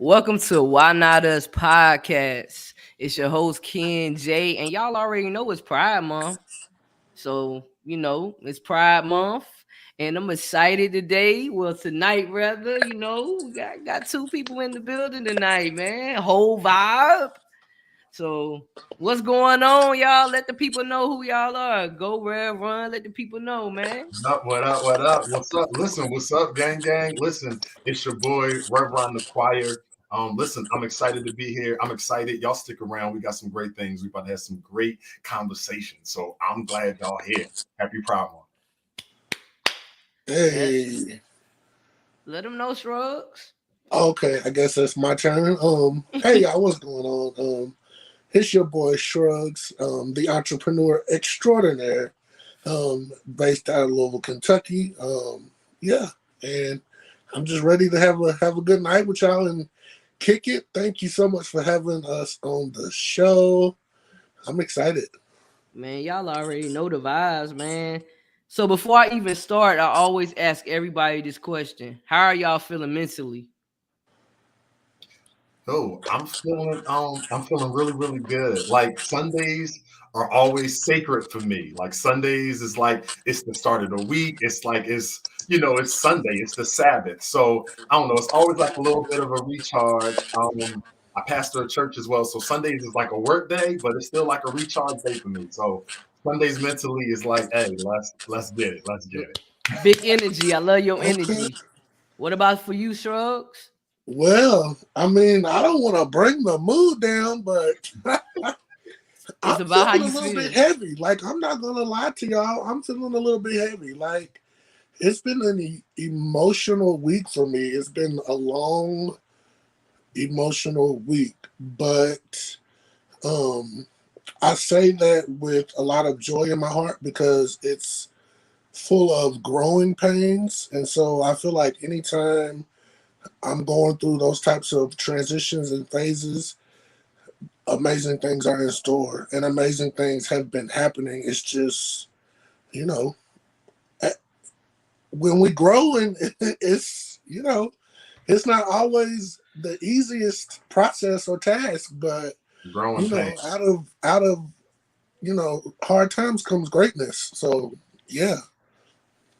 Welcome to Why Not Us podcast. It's your host Ken J, and y'all already know it's Pride Month. So it's Pride Month, and I'm excited today. Well, tonight rather, we got two people in the building tonight, man. Whole vibe. So what's going on, y'all? Let the people know who y'all are. Go Red Run. Let the people know, man. What up, what up, what up? What's up? Listen, what's up, gang, gang? Listen, it's your boy, Reverend the Choir. Listen, I'm excited to be here. I'm excited. Y'all stick around. We got some great things. We about to have some great conversation. So I'm glad y'all here. Happy Pride Month. Yes. Hey, Let them know, Shrugs. okay, I guess that's my turn. Hey y'all, what's going on? It's your boy Shrugs, the entrepreneur extraordinaire, based out of Louisville, Kentucky. Yeah, and I'm just ready to have a good night with y'all and kick it. Thank you so much for having us on the show. I'm excited. Man, y'all already know the vibes, man. So before I even start, I always ask everybody this question. How are y'all feeling mentally? Oh, I'm feeling really, really good. Like Sundays are always sacred for me. Like Sundays is like it's the start of the week. It's like it's Sunday, it's the Sabbath. So I don't know, it's always like a little bit of a recharge. I pastor a church as well. So Sundays is like a work day, but it's still like a recharge day for me. So Sundays mentally is like, hey, let's get it. Let's get it. Big energy. I love your Okay. energy. What about for you, Shrugs? Well, I mean, I don't want to bring the mood down, but It's I'm about how feeling a you little bit feel. heavy. Like, I'm not gonna lie to y'all. I'm feeling a little bit heavy. Like, it's been an emotional week for me. It's been a long emotional week, but um, I say that with a lot of joy in my heart because it's full of growing pains, and so I feel like anytime I'm going through those types of transitions and phases, amazing things are in store, and amazing things have been happening. It's just, you know, when we grow and it's not always the easiest process or task, but Growing pain. out of hard times comes greatness. So yeah.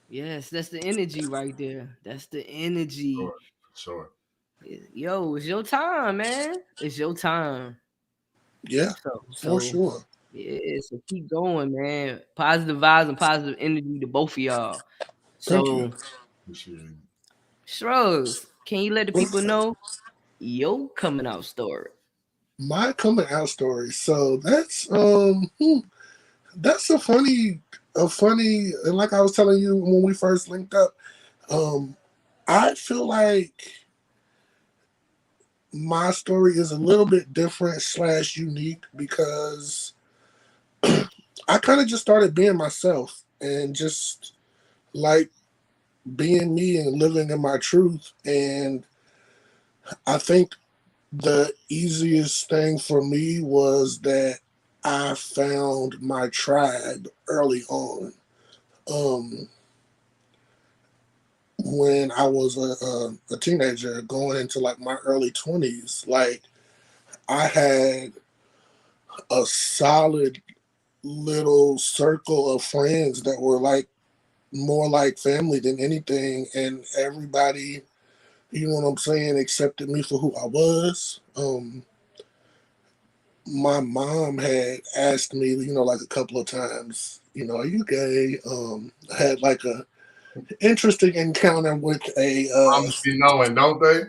Yes, that's the energy right there. That's the energy. Sure, sure. Yo, it's your time, man. It's your time. Yeah, So, for so sure. yeah, so keep going, man. Positive vibes and positive energy to both of y'all. Thank you. So, Appreciate it. Shrugs, can you let the people What's know your coming out story? my coming out story? So that's a funny, and like I was telling you when we first linked up, um I feel like my story is a little bit different slash unique because I kind of just started being myself and just like being me and living in my truth. And I think the easiest thing for me was that I found my tribe early on. Um, when I was a teenager going into like my early 20s, like I had a solid little circle of friends that were like more like family than anything, and everybody, you know what I'm saying, accepted me for who I was. My mom had asked me, like a couple of times, are you gay? I had like a interesting encounter with a Moms be knowing, don't they?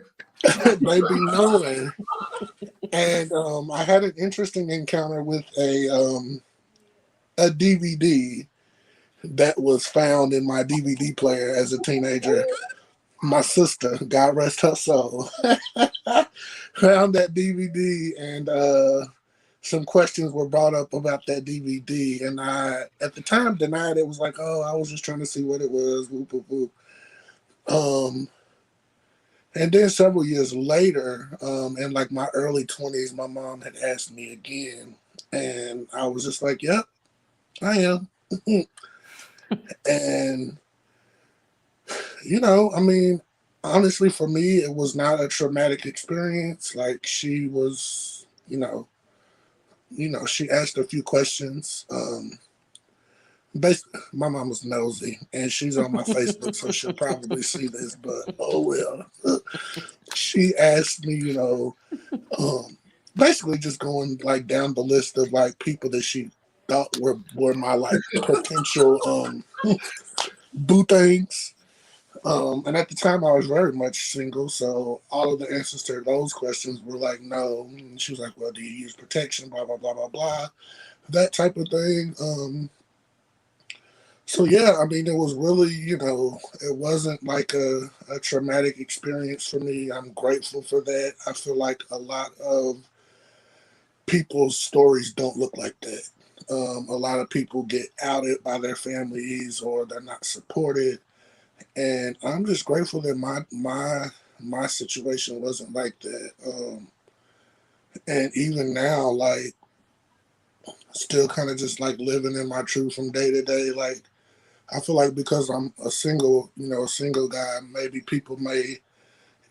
baby knowing, and I had an interesting encounter with a DVD that was found in my DVD player as a teenager. My sister, God rest her soul, found that DVD, and some questions were brought up about that DVD, and I, at the time, denied it. Was like, "Oh, I was just trying to see what it was." Whoop, whoop, whoop. Um, and then several years later, in like my early 20s, my mom had asked me again, and I was just like, "Yep, I am." And I mean, Honestly, for me, it was not a traumatic experience. Like she was, she asked a few questions. My mom was nosy, and she's on my Facebook, so she'll probably see this. But oh well. She asked me, um, basically just going like down the list of like people that she thought were my like potential boo things. And at the time, I was very much single, so all of the answers to those questions were like no. And she was like, "Well, do you use protection?" Blah blah blah blah blah, that type of thing. So yeah, I mean, it was really, it wasn't like a traumatic experience for me. I'm grateful for that. I feel like a lot of people's stories don't look like that. A lot of people get outed by their families or they're not supported, and I'm just grateful that my situation wasn't like that. And even now, like, still kind of just like living in my truth from day to day. Like, I feel like because I'm a single guy, maybe people may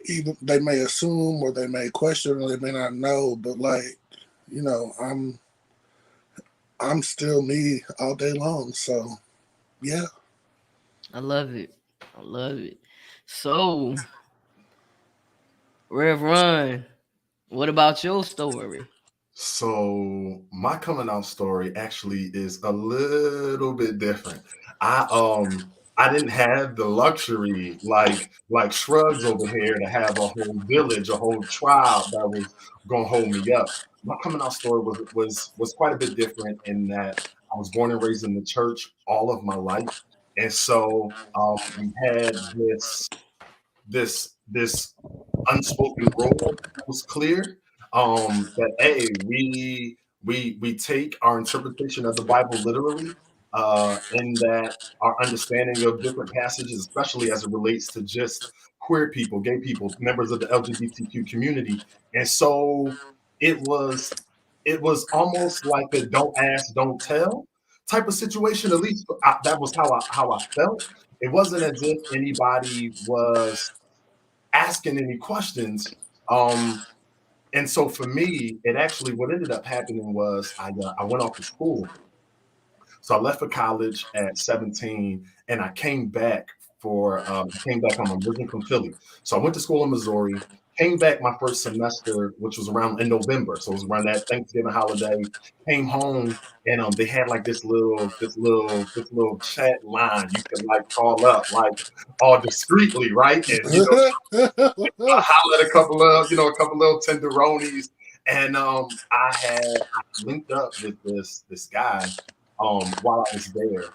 even they may assume or they may question or they may not know, but like, you know, I'm I'm still me all day long. So yeah. I love it. I love it. So, Rev Run, what about your story? So my coming out story actually is a little bit different. I didn't have the luxury like Shrugs over here to have a whole village, a whole tribe that was gonna hold me up. My coming out story was quite a bit different in that I was born and raised in the church all of my life. And so we had this unspoken rule that was clear, that hey, we take our interpretation of the Bible literally, in that our understanding of different passages, especially as it relates to just queer people, gay people, members of the LGBTQ community. And so it was it was almost like a don't ask, don't tell type of situation. At least that was how I felt. It wasn't as if anybody was asking any questions. Um, and so for me, it actually what ended up happening was I went off to school. So I left for college at 17, and I came back I came back. I'm originally from Philly, so I went to school in Missouri. Came back my first semester, which was around in November, so it was around that Thanksgiving holiday. Came home, and they had like this little chat line you could like call up like all discreetly, right? And holler at a couple little tenderonis. And I linked up with this guy while I was there.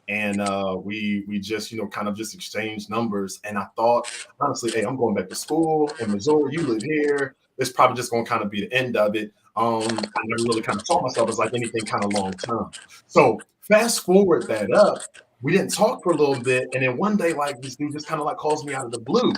And we just, kind of just exchanged numbers. And I thought, honestly, hey, I'm going back to school in Missouri. You live here. It's probably just going to kind of be the end of it. I never really kind of saw myself as like anything kind of long term. So fast forward that up, we didn't talk for a little bit. And then one day, like this dude just kind of like calls me out of the blue.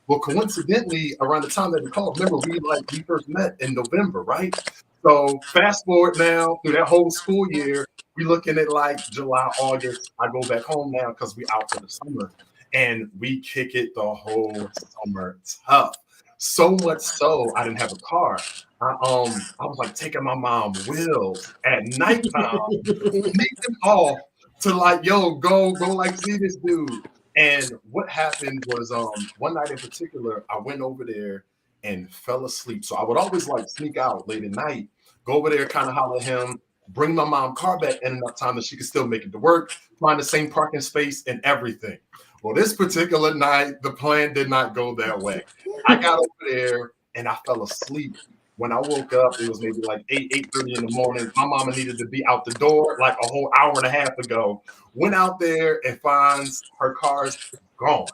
Well, coincidentally, around the time that he called, remember we first met in November, right? So fast forward now through that whole school year, we looking at like July, August. I go back home now because we out for the summer, and we kick it the whole summer tough. So much so I didn't have a car. I was like taking my mom wheels at nighttime, sneaking off to like, yo, go like see this dude. And what happened was one night in particular, I went over there and fell asleep. So I would always like sneak out late at night, go over there, kind of holler at him, bring my mom car back in enough time that she could still make it to work, find the same parking space and everything. Well, this particular night, the plan did not go that way. I got over there and I fell asleep. When I woke up, it was maybe like 8:30 in the morning. My mama needed to be out the door like a whole hour and a half ago. Went out there and finds her car's gone.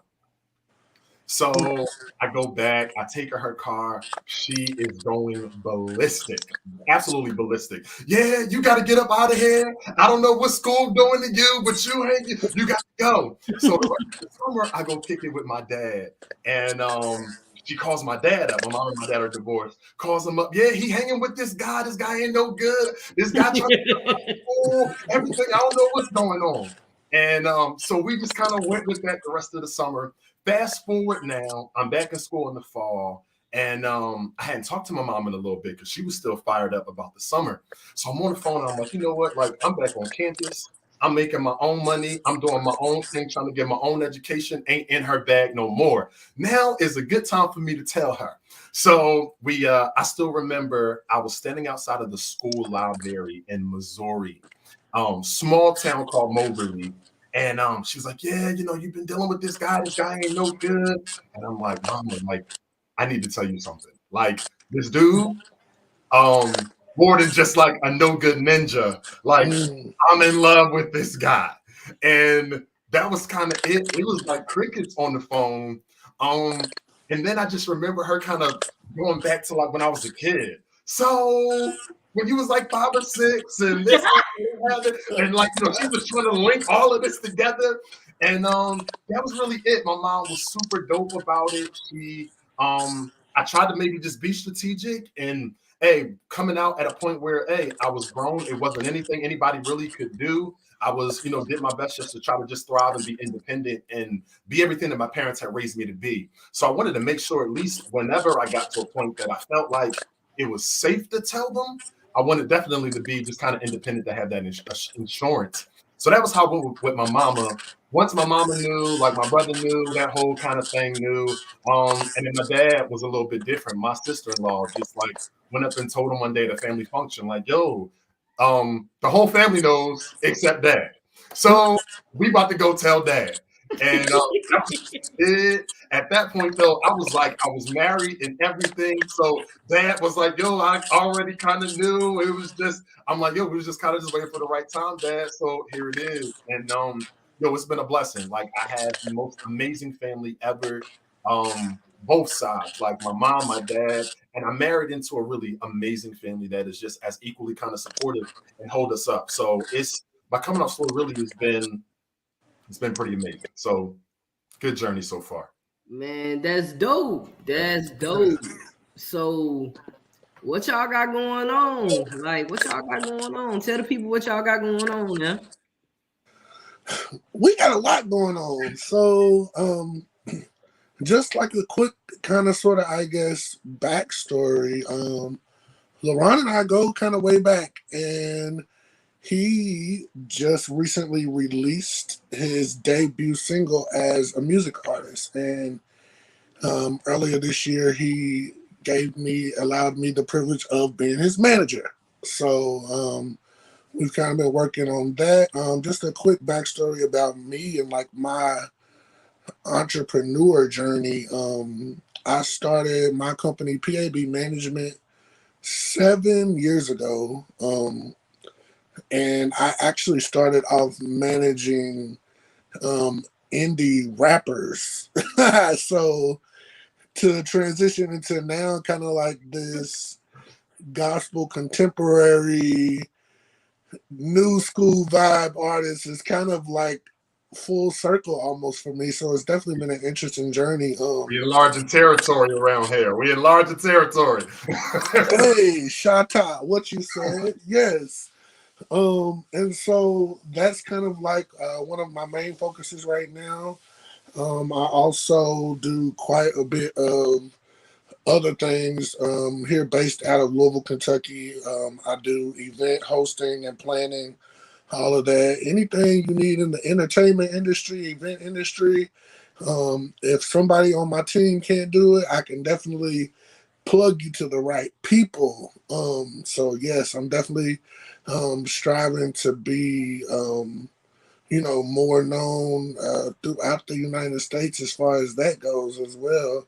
So I go back, I take her car. She is going ballistic, absolutely ballistic. Yeah, you got to get up out of here. I don't know what school doing to you, but you got to go. So the rest of the summer, I go kick it with my dad, and she calls my dad up. My mom and my dad are divorced. Calls him up. Yeah, he hanging with this guy. This guy ain't no good. This guy trying to get out of school. Everything. I don't know what's going on. And so we just kind of went with that the rest of the summer. Fast forward now, I'm back in school in the fall. And I hadn't talked to my mom in a little bit because she was still fired up about the summer. So I'm on the phone and I'm like, you know what? Like, I'm back on campus. I'm making my own money. I'm doing my own thing, trying to get my own education. Ain't in her bag no more. Now is a good time for me to tell her. So I still remember I was standing outside of the school library in Missouri, small town called Moberly. And she was like, yeah, you know, you've been dealing with this guy. This guy ain't no good. And I'm like, Mama, like, I need to tell you something. Like, this dude, more than just like a no good ninja. Like, I'm in love with this guy. And that was kind of it. It was like crickets on the phone. And then I just remember her kind of going back to like when I was a kid. So when you was like 5 or 6 and this and like, you know, she was trying to link all of this together. And that was really it. My mom was super dope about it. I tried to maybe just be strategic and hey, coming out at a point where hey, I was grown. It wasn't anything anybody really could do. I was, you know, did my best just to try to just thrive and be independent and be everything that my parents had raised me to be. So I wanted to make sure at least whenever I got to a point that I felt like it was safe to tell them, I wanted definitely to be just kind of independent to have that insurance. So that was how I went with my mama. Once my mama knew, like my brother knew, that whole kind of thing knew. And then my dad was a little bit different. My sister-in-law just like went up and told him one day at a family function, like, yo, the whole family knows except dad. So we about to go tell dad. And that was it. At that point, though, I was like, I was married and everything. So dad was like, yo, I already kind of knew. It was just, I'm like, yo, we was just kind of just waiting for the right time, dad. So here it is. And yo, it's been a blessing. Like I have the most amazing family ever. Both sides, like my mom, my dad, and I married into a really amazing family that is just as equally kind of supportive and hold us up. So it's my coming up story really has been it's been pretty amazing. So good journey so far. Man, that's dope. That's dope. So what y'all got going on? Like, what y'all got going on? Tell the people what y'all got going on now. We got a lot going on. So, just like a quick kind of sort of, I guess, backstory. LeBron and I go kind of way back, and he just recently released his debut single as a music artist. And earlier this year, he allowed me the privilege of being his manager. So we've kind of been working on that. Just a quick backstory about me and like my entrepreneur journey. I started my company, PAB Management, 7 years ago. And I actually started off managing indie rappers. So to transition into now kind of like this gospel contemporary new school vibe artist is kind of like full circle almost for me. So it's definitely been an interesting journey. We enlarging territory around here. We enlarging territory. Hey, Shata, what you said? Yes. And so that's kind of like one of my main focuses right now. I also do quite a bit of other things here based out of Louisville, Kentucky. I do event hosting and planning, all of that. Anything you need in the entertainment industry, event industry. If somebody on my team can't do it, I can definitely plug you to the right people. So yes, I'm definitely striving to be more known throughout the United States as far as that goes as well.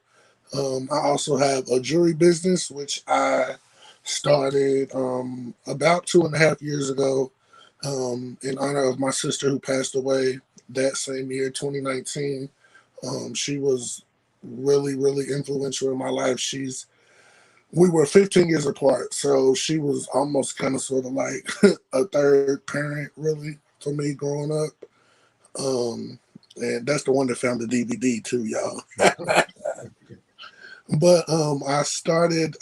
I also have a jewelry business, which I started about 2.5 years ago in honor of my sister who passed away that same year, 2019. She was really, really influential in my life. We were 15 years apart, so she was almost kind of sort of like a third parent, really, for me growing up. And that's the one that found the DVD too, y'all. But I started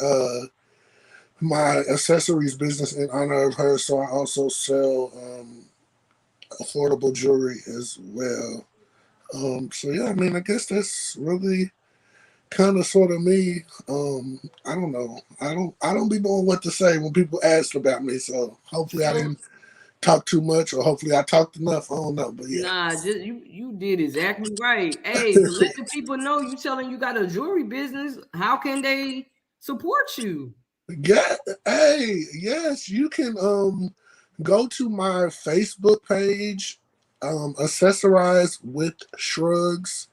my accessories business in honor of her, so I also sell affordable jewelry as well. So yeah, I mean, I guess that's really kind of sort of me. I don't know. I don't be knowing what to say when people ask about me. So hopefully I So didn't talk too much, or hopefully I talked enough. I don't know, but yeah. nah, just you did exactly right. Hey, to let the people know you telling you got a jewelry business, how can they support you? Yeah, hey, yes, you can go to my Facebook page, accessorize with Shrugs.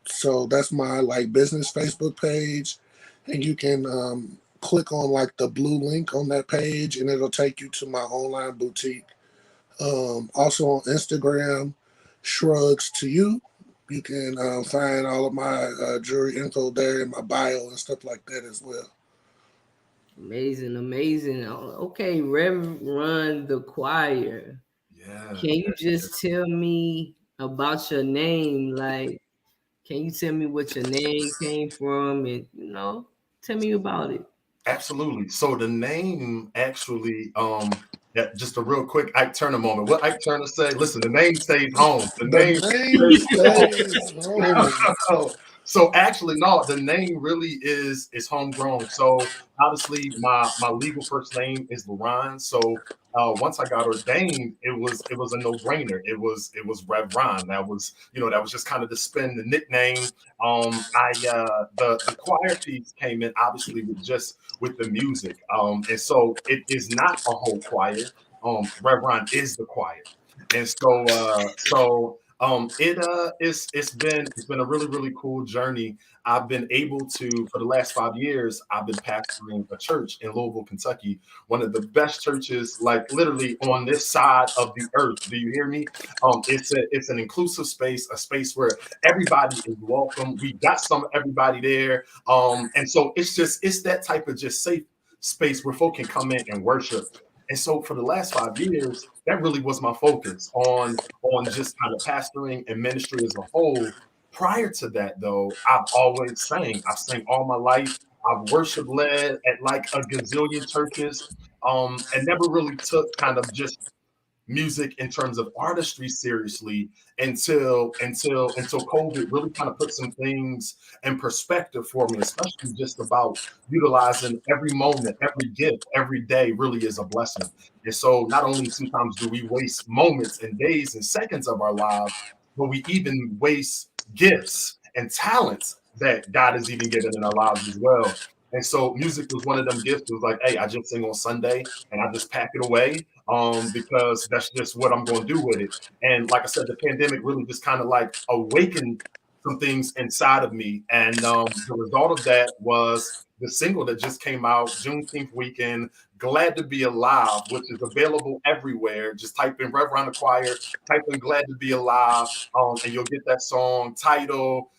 So that's my like business Facebook page, and you can click on like the blue link on that page, and it'll take you to my online boutique. Also on Instagram, Shrugs to you. You can find all of my jewelry info there in my bio and stuff like that as well. Amazing, amazing. Okay, Rev run the choir. Yeah. Can you just tell me about your name? Like, can you tell me what your name came from and tell me about it? Absolutely. So the name actually, yeah, just a real quick Ike Turner moment. What Ike Turner say? Listen, the name stays home. The The name name stays home. stays home. So actually, no, the name really is homegrown. So obviously, my legal first name is Leron. So once I got ordained, it was a no brainer. It was Rev Ron. That was just kind of the spin, the nickname. I the choir piece came in obviously with the music. And so it is not a whole choir. Rev Ron is the choir. And so it's been a really really cool journey. I've been able to for the last 5 years. I've been pastoring a church in Louisville, Kentucky, one of the best churches, like literally on this side of the earth. Do you hear me? It's an inclusive space, a space where everybody is welcome. We got some everybody there, and so it's that type of just safe space where folk can come in and worship. And so for the last 5 years, that really was my focus on just kind of pastoring and ministry as a whole. Prior to that, though, I've always sang. I've sang all my life. I've worship led at like a gazillion churches, and never really took kind of just music in terms of artistry seriously until COVID really kind of put some things in perspective for me, especially just about utilizing every moment, every gift, every day really is a blessing. And so not only sometimes do we waste moments and days and seconds of our lives, but we even waste gifts and talents that God has even given in our lives as well. And so music was one of them gifts. It was like, hey, I just sing on Sunday and I just pack it away, because that's just what I'm going to do with it. And like I said, the pandemic really just kind of like awakened some things inside of me. And the result of that was the single that just came out Juneteenth weekend, Glad to Be Alive, which is available everywhere. Just type in Reverend the Choir, type in Glad to Be Alive, and you'll get that song title.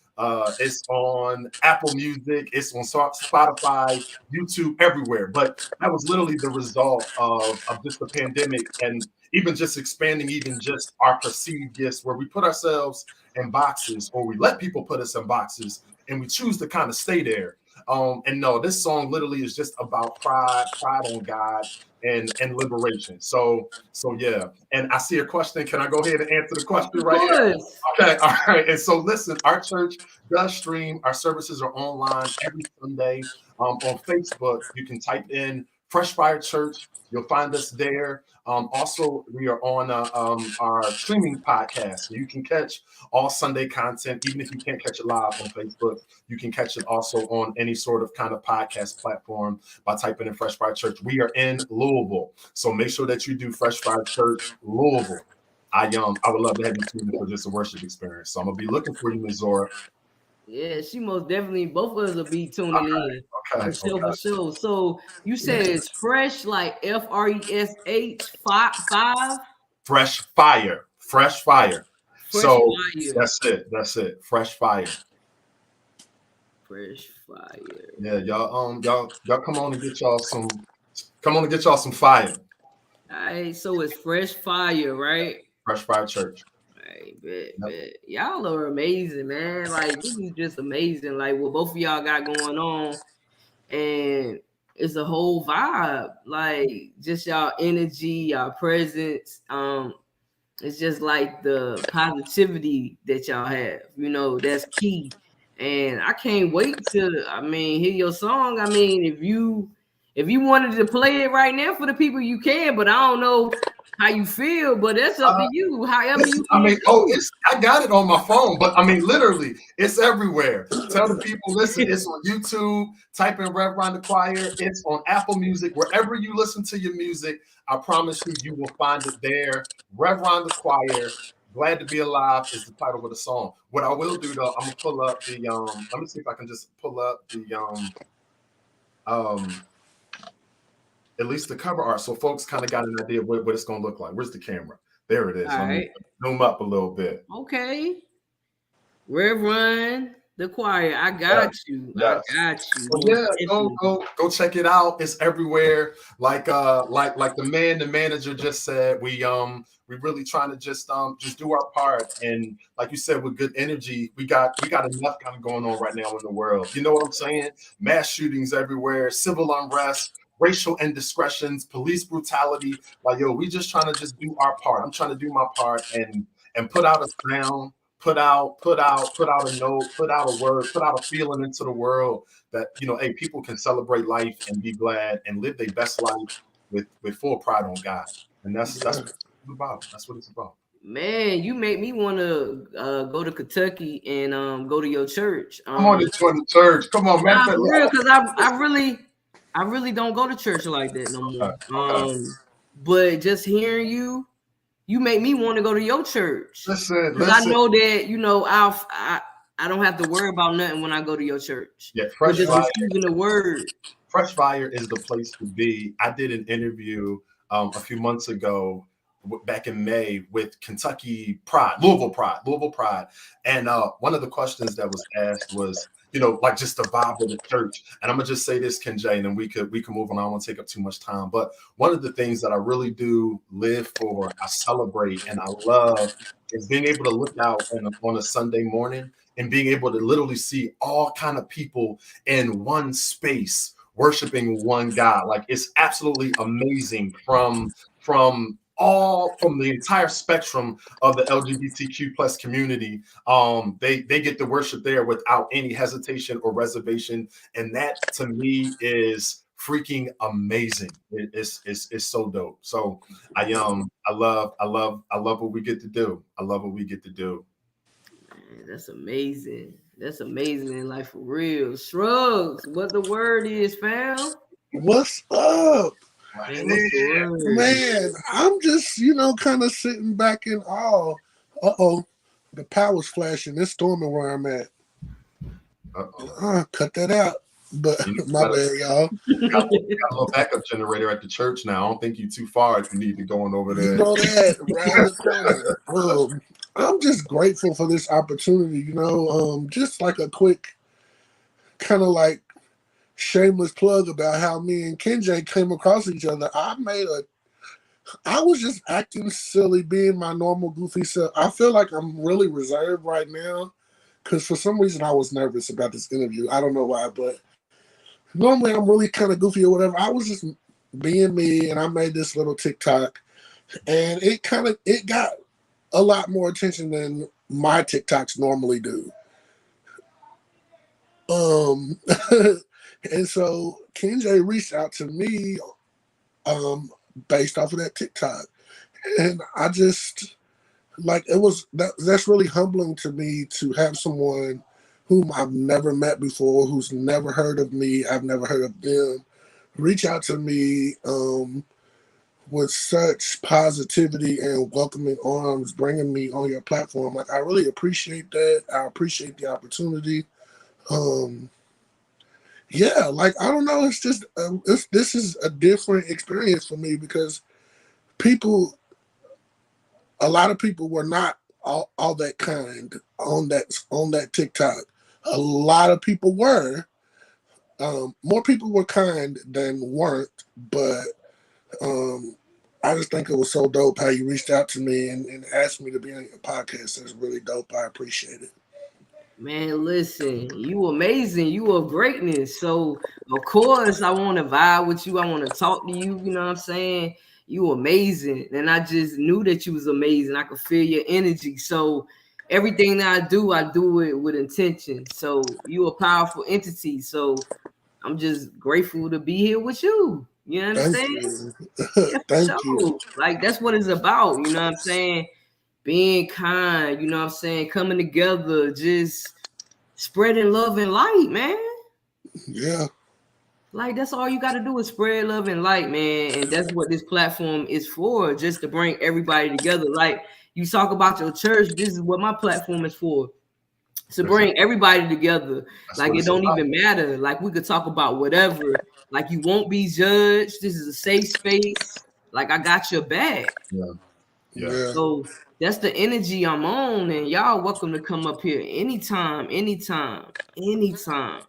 It's on Apple Music, it's on Spotify, YouTube, everywhere. But that was literally the result of just the pandemic and even just expanding even just our perceived gifts, where we put ourselves in boxes or we let people put us in boxes and we choose to kind of stay there. And no, this song literally is just about pride on God and liberation. So yeah. And I see a question. Can I go ahead and answer the question Of right here? course. Okay, all right. And so listen, our church does stream. Our services are online every Sunday. On Facebook, you can type in Fresh Fire Church. You'll find us there. Also, we are on our streaming podcast. So you can catch all Sunday content, even if you can't catch it live on Facebook. You can catch it also on any sort of kind of podcast platform by typing in Fresh Fire Church. We are in Louisville, so make sure that you do Fresh Fire Church Louisville. I would love to have you tune in for just a worship experience. So I'm gonna be looking for you, Ms. Zora. Yeah, she most definitely. Both of us will be tuning in for Okay, sure, for okay. sure. So you said it's fresh, like FRESH 5. Fresh fire, fresh fire. Fresh So fire, that's it. That's it. Fresh fire. fresh fire. Yeah, y'all come on and get y'all some. Come on and get y'all some fire. All right, so it's fresh fire, right? Fresh Fire Church. Right, bet, Yep. bet. Y'all are amazing, man. Like this is just amazing. Like what both of y'all got going on, and it's a whole vibe. Like just y'all energy, y'all presence. it's just like the positivity that y'all have. You know, that's key. And I can't wait to, I mean, hear your song. I mean, if you wanted to play it right now for the people, you can, but I don't know how you feel, but that's up to you. However you I want mean, to do it. I got it on my phone, but I mean, literally, it's everywhere. Tell the people, listen, it's on YouTube. Type in Rev Ron the Choir. It's on Apple Music, wherever you listen to your music. I promise you, you will find it there. Rev Ron the Choir. Glad to be alive is the title of the song. What I will do though, I'm gonna pull up the Let me see if I can just pull up the um at least the cover art, so folks kind of got an idea of what it's gonna look like. Where's the camera? There it is. All Let me right. zoom up a little bit. Okay. Rev Run the Choir. I Yes, got you. I yes. got you. Well, Most yeah, definitely. go check it out. It's everywhere. Like the manager just said, we really trying to just do our part. And like you said, with good energy, we got enough kind of going on right now in the world. You know what I'm saying? Mass shootings everywhere, civil unrest, racial indiscretions, police brutality. Like, yo, we just trying to just do our part. I'm trying to do my part and put out a sound, put out a note, put out a word, put out a feeling into the world that, hey, people can celebrate life and be glad and live their best life with full pride on God. And that's what it's about. That's what it's about. Man, you make me want to go to Kentucky and go to your church. Come on to join the church. Come on, man. Nah, for real, because I really don't go to church like that no more. Okay. But just hearing you make me want to go to your church because I Listen. know that I don't have to worry about nothing when I go to your church. Yeah, But Fresh just Fire. receiving the word. Fresh Fire is the place to be. I did an interview a few months ago, back in May, with Kentucky Pride, Louisville Pride, and one of the questions that was asked was, like just the vibe of the church. And I'm gonna just say this, Ken J, and then we can move on. I don't want to take up too much time, but one of the things that I really do live for, I celebrate, and I love is being able to look out on a Sunday morning and being able to literally see all kind of people in one space worshiping one God. Like, it's absolutely amazing from the entire spectrum of the LGBTQ plus community. They get to worship there without any hesitation or reservation, and that to me is freaking amazing. It's so dope. So I love what we get to do. I love what we get to do. Man, that's amazing. That's amazing in life for real. Shrugs, what the word is, fam? What's up? Man, what's the word? Man, I'm just, kind of sitting back in awe. Uh-oh, the power's flashing. It's storming where I'm at. Cut that out. But my bad, y'all. Got a little backup generator at the church now. I don't think you're too far if you need to go on over there. You know that, around the corner. I'm just grateful for this opportunity, just like a quick kind of like shameless plug about how me and KenJ came across each other. I was just acting silly, being my normal goofy self. I feel like I'm really reserved right now because for some reason I was nervous about this interview. I don't know why, but normally I'm really kind of goofy or whatever. I was just being me, and I made this little TikTok, and it got a lot more attention than my TikToks normally do. And so KenJ reached out to me based off of that TikTok. And I just that's really humbling to me to have someone whom I've never met before, who's never heard of me, I've never heard of them, reach out to me with such positivity and welcoming arms, bringing me on your platform. Like, I really appreciate that. I appreciate the opportunity. Yeah, like, I don't know. It's just this is a different experience for me because a lot of people were not all that kind on that TikTok. A lot of people were. More people were kind than weren't, but I just think it was so dope how you reached out to me and asked me to be on your podcast. It's really dope. I appreciate it. Man, listen, you amazing. You are greatness. So of course I want to vibe with you. I want to talk to you. You know what I'm saying? you amazing. And I just knew that you was amazing. I could feel your energy. So everything that I do it with intention. So you a powerful entity. So I'm just grateful to be here with you. You Thank understand? you. Yeah, for Thank you. sure. Like that's what it's about. You know what I'm saying? Being kind, you know what I'm saying? Coming together, just spreading love and light, man. Yeah. Like that's all you got to do is spread love and light, man. And that's what this platform is for, just to bring everybody together. Like you talk about your church, this is what my platform is for. To bring everybody together. That's Like what it it's don't about. even matter. Like we could talk about whatever. Like you won't be judged. This is a safe space. Like I got your back. Yeah. Yeah. Yeah. So that's the energy I'm on, and y'all welcome to come up here anytime, anytime, anytime.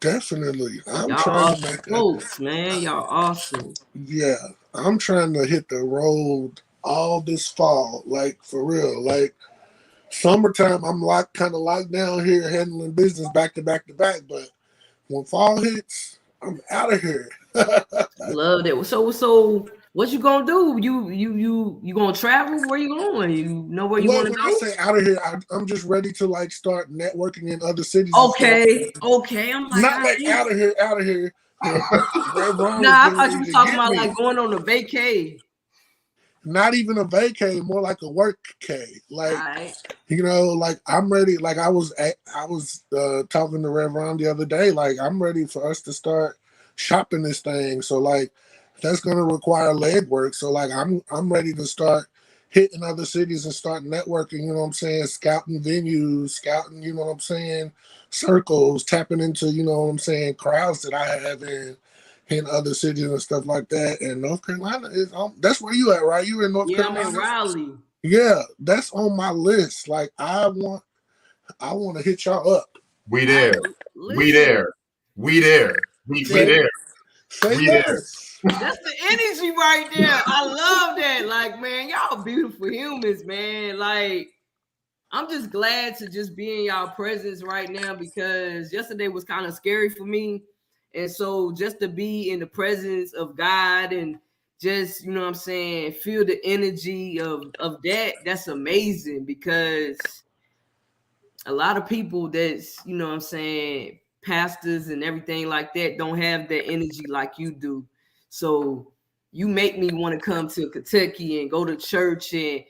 Definitely. I'm Y'all trying to awesome make a, folks, man. Y'all awesome. yeah. I'm trying to hit the road all this fall. Like for real. Like summertime, I'm kind of locked down here handling business back to back to back. But when fall hits, I'm out of here. Love that. So what you gonna do? You gonna travel? Where you going? You know where you Well, want to when I go? say out of here, I'm just ready to like start networking in other cities and stuff. Okay, okay. I'm like, Not like out of here, out of here. Red Ron was nah, I getting thought you ready was to talking get about me. like going on a vacay. Not even a vacay, more like a work K. All Like, right. like I'm ready. Like I was talking to Red Ron the other day. Like I'm ready for us to start shopping this thing. So like that's gonna require legwork. So like I'm ready to start hitting other cities and start networking, you know what I'm saying, scouting venues, scouting, you know what I'm saying, circles, tapping into, you know what I'm saying, crowds that I have in other cities and stuff like that. And North Carolina is that's where you at, right? You in North Yeah, I'm in Carolina? Raleigh. Yeah, that's on my list. Like I want to hit y'all up. We I there. We listen. there. We there. We Say there. say We there. less. That's the energy right there. I love that. Like, man, y'all beautiful humans, man. Like, I'm just glad to just be in y'all presence right now because yesterday was kind of scary for me. And so just to be in the presence of God and just, you know what I'm saying, feel the energy of that's amazing because a lot of people that's, you know what I'm saying, pastors and everything like that don't have that energy like you do. So you make me want to come to Kentucky and go to church and,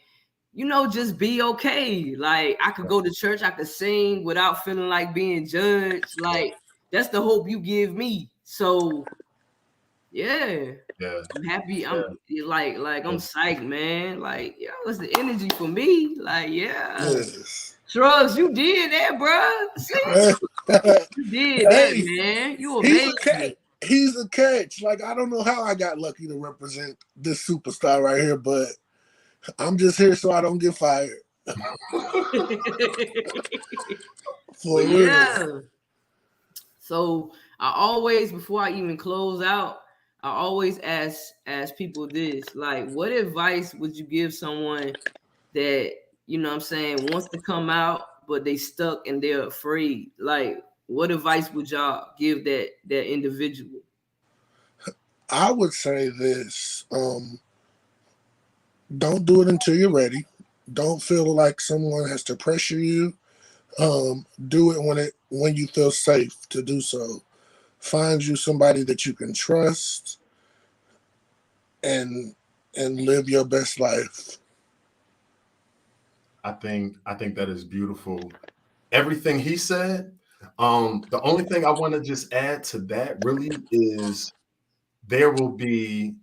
you know, just be okay. Like I could go to church, I could sing without feeling like being judged. Like that's the hope you give me. So yeah, Yeah. I'm happy. Yeah. I'm like I'm psyched, man. Like, yo, it's the energy for me. Like, yeah. Yes. Shrugs, you did that, bro. See, you did that, Hey, man. You he's a catch. amazing. He's a catch. Like I don't know how I got lucky to represent this superstar right here, but I'm just here so I don't get fired. For But real. yeah. So I always, before I even close out, I always ask people this: like, what advice would you give someone that, you know what I'm saying, wants to come out but they stuck and they're afraid? Like, what advice would y'all give that individual? I would say this. Don't do it until you're ready. Don't feel like someone has to pressure you. Do it when you feel safe to do so. Find you somebody that you can trust and live your best life. I think that is beautiful. Everything he said. The only thing I want to just add to that really is there will be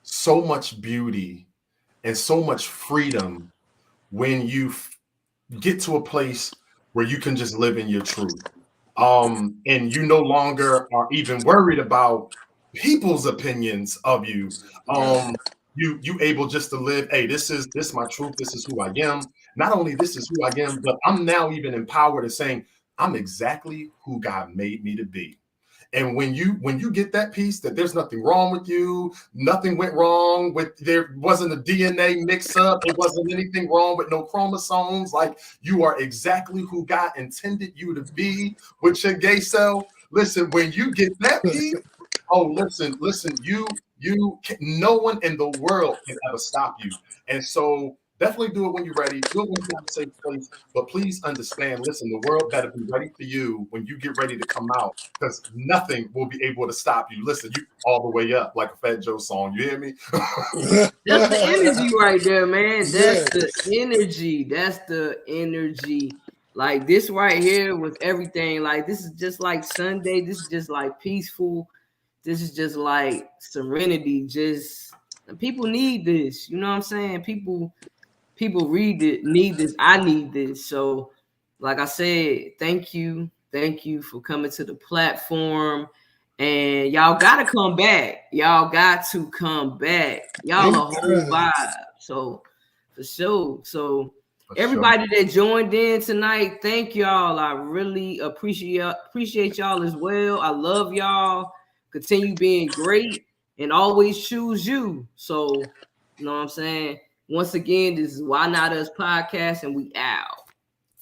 so much beauty and so much freedom when you get to a place where you can just live in your truth. And you no longer are even worried about people's opinions of you. Yeah. You able just to live, hey, this is my truth, this is who I am. Not only this is who I am, but I'm now even empowered in saying I'm exactly who God made me to be. And when you get that piece that there's nothing wrong with you, nothing went wrong with, there wasn't a DNA mix up, it wasn't anything wrong with no chromosomes, like you are exactly who God intended you to be with your gay self. Listen, when you get that piece, oh listen, No one in the world can ever stop you. And so definitely do it when you're ready. Do it when you have a safe place. But please understand, listen, the world better be ready for you when you get ready to come out, because nothing will be able to stop you. Listen, you all the way up, like a Fat Joe song. You hear me? That's the energy right there, man. That's Yes. the energy. That's the energy. Like this right here with everything. Like this is just like Sunday. This is just like peaceful. This is just like serenity. Just people need this. You know what I'm saying? People read it, need this. I need this. So, like I said, thank you for coming to the platform. And y'all gotta come back. Y'all got to come back. Y'all a whole Anytime. vibe. So for sure. So For sure. everybody that joined in tonight, thank y'all. I really appreciate y'all as well. I love y'all. Continue being great and always choose you. So, you know what I'm saying? Once again, this is Why Not Us podcast, and we out.